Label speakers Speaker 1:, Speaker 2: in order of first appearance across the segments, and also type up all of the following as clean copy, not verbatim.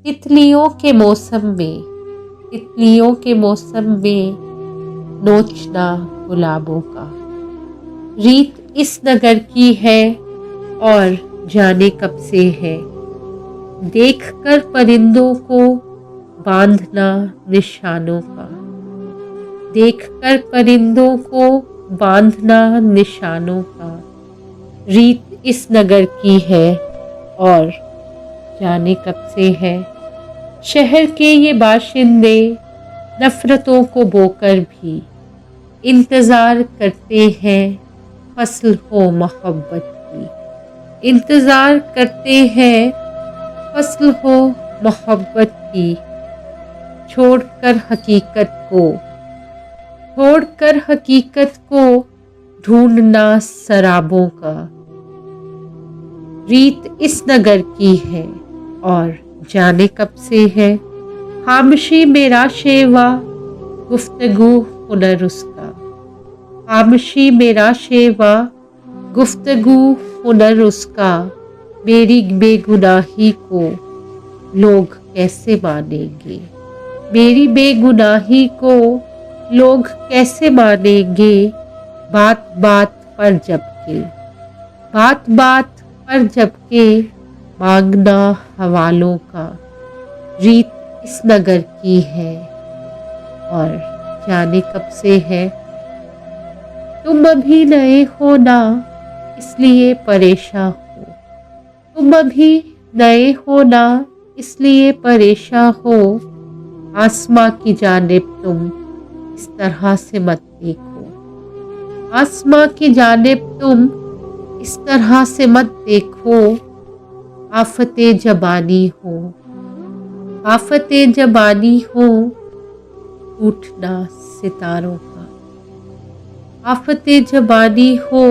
Speaker 1: तितलियों के मौसम में, तितलियों के मौसम में नोचना गुलाबों का। रीत इस नगर की है और जाने कब से है। देखकर परिंदों को बांधना निशानों का। देखकर परिंदों को बांधना निशानों का। रीत इस नगर की है और जाने कब से है। शहर के ये बाशिंदे नफरतों को बोकर भी इंतज़ार करते हैं फसल हो मोहब्बत की। इंतज़ार करते हैं फसल हो मोहब्बत की। छोड़कर हकीकत को ढूंढना शराबों का। रीत इस नगर की है और जाने कब से है। खामोशी मेरा शेवा गुफ्तगू हुनर उसका। खामोशी मेरा शेवा गुफ्तगू हुनर उसका। मेरी बेगुनाही को लोग कैसे मानेंगे। मेरी बेगुनाही को लोग कैसे मानेंगे। बात बात पर जबके मांगना हवालों का। रीत इस नगर की है और जाने कब से है। तुम अभी नए हो ना इसलिए परेशान हो। तुम अभी नए हो ना इसलिए परेशान हो। आसमां की जानिब तुम इस तरह से मत देखो। आसमां की जानिब तुम इस तरह से मत देखो। आफते जबानी हो, आफते जबानी हो टूटना सितारों का। आफते जबानी हो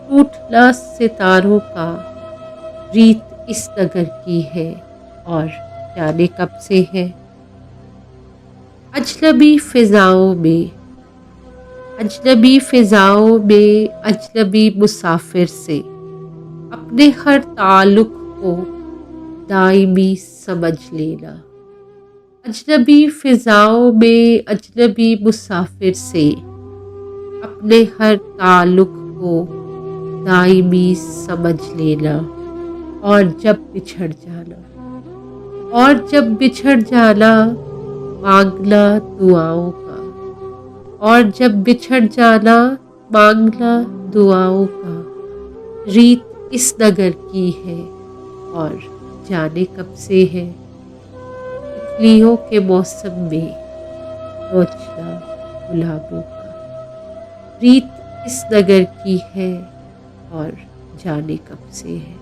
Speaker 1: टूटना सितारों का। रीत इस नगर की है और जाने कब से है। अजनबी फिजाओं में, अजनबी फिजाओं में अजनबी मुसाफिर से अपने हर ताल्लुक को दायमी समझ लेना। अजनबी फिजाओं में अजनबी मुसाफिर से अपने हर ताल्लुक को दायमी समझ लेना। और जब बिछड़ जाना मांगना दुआओं का। और जब बिछड़ जाना मांगना दुआओं का। रीत इस नगर की है और जाने कब से है। तितलियों के मौसम में नोचना गुलाबों का। रीत इस नगर की है और जाने कब से है।